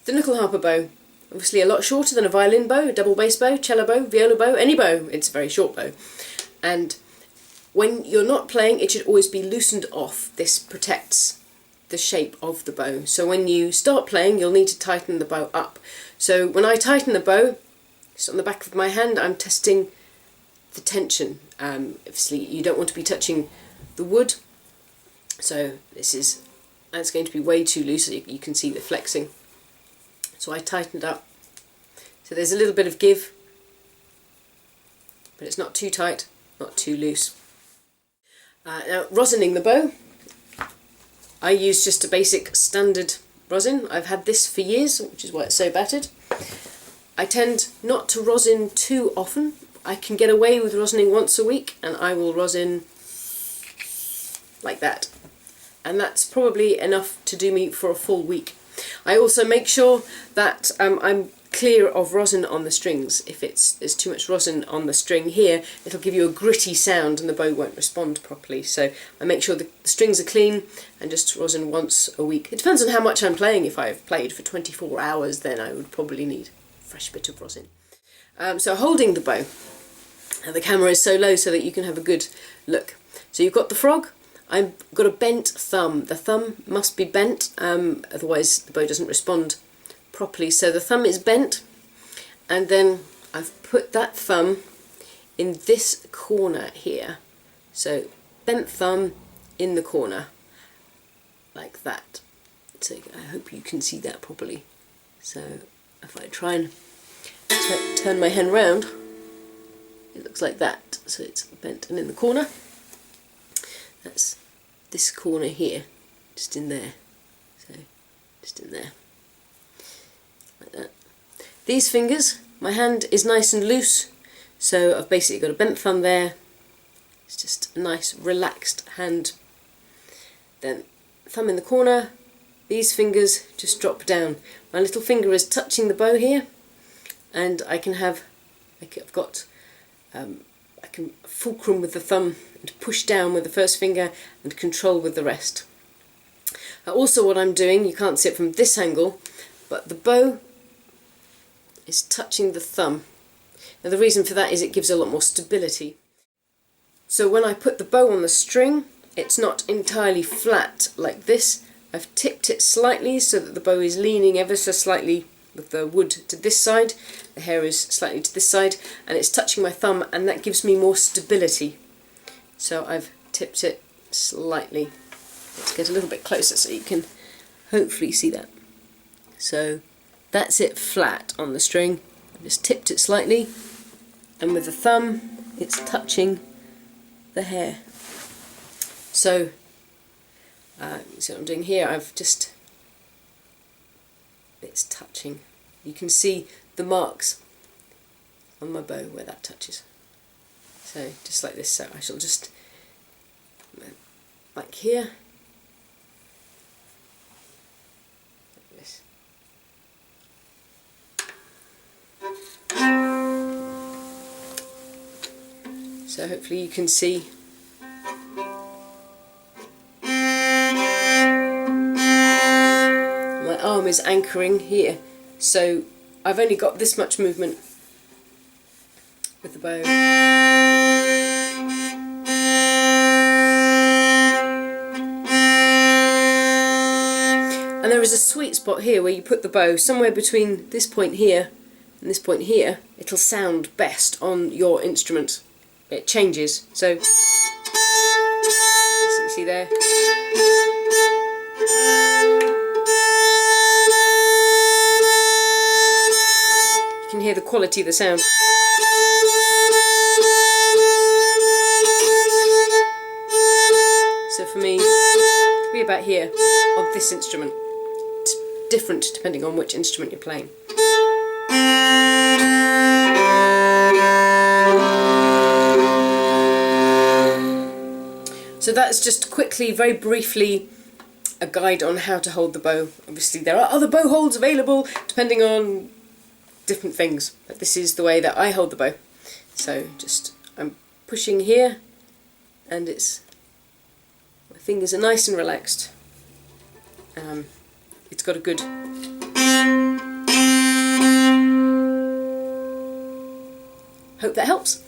The Nyckelharpa bow, obviously a lot shorter than a violin bow, a double bass bow, cello bow, viola bow, any bow. It's a very short bow. And when you're not playing, it should always be loosened off. This protects the shape of the bow. So when you start playing, you'll need to tighten the bow up. So when I tighten the bow, it's on the back of my hand, I'm testing the tension. Obviously you don't want to be touching the wood, so that's going to be way too loose, so you can see the flexing. So I tightened up. So there's a little bit of give, but it's not too tight, not too loose. Now, rosining the bow, I use just a basic standard rosin. I've had this for years, which is why it's so battered. I tend not to rosin too often. I can get away with rosining once a week, and I will rosin like that. And that's probably enough to do me for a full week. I also make sure that I'm clear of rosin on the strings. If there's too much rosin on the string here, it'll give you a gritty sound and the bow won't respond properly. So I make sure the strings are clean and just rosin once a week. It depends on how much I'm playing. If I've played for 24 hours, then I would probably need a fresh bit of rosin. So holding the bow, and the camera is so low so that you can have a good look. So you've got the frog. I've got a bent thumb. The thumb must be bent, otherwise the bow doesn't respond properly. So the thumb is bent, and then I've put that thumb in this corner here. So bent thumb in the corner, like that. So I hope you can see that properly. So if I try and turn my hand round, it looks like that. So it's bent and in the corner. That's this corner here, just in there. So just in there, like that. These fingers, my hand is nice and loose, so I've basically got a bent thumb there. It's just a nice relaxed hand. Then thumb in the corner. These fingers just drop down. My little finger is touching the bow here, and I can have, I've got, I can fulcrum with the thumb and push down with the first finger and control with the rest. Also what I'm doing, you can't see it from this angle, but the bow is touching the thumb. Now the reason for that is it gives a lot more stability. So when I put the bow on the string, it's not entirely flat like this. I've tipped it slightly so that the bow is leaning ever so slightly with the wood to this side, the hair is slightly to this side, and it's touching my thumb, and that gives me more stability. So I've tipped it slightly. Let's get a little bit closer so you can hopefully see that. So that's it flat on the string. I've just tipped it slightly, and with the thumb it's touching the hair. So see what I'm doing here, it's touching. You can see the marks on my bow where that touches. So just like this. So I shall just back here. Like this. So hopefully you can see. My arm is anchoring here, so I've only got this much movement with the bow. And there is a sweet spot here where you put the bow somewhere between this point here and this point here. It'll sound best on your instrument. It changes, so see there. You can hear the quality of the sound. So for me, it'll be about here of this instrument. It's different depending on which instrument you're playing. So that's just quickly, very briefly, a guide on how to hold the bow. Obviously there are other bow holds available depending on different things, but this is the way that I hold the bow. So just, I'm pushing here, and my fingers are nice and relaxed. It's got a good Hope that helps.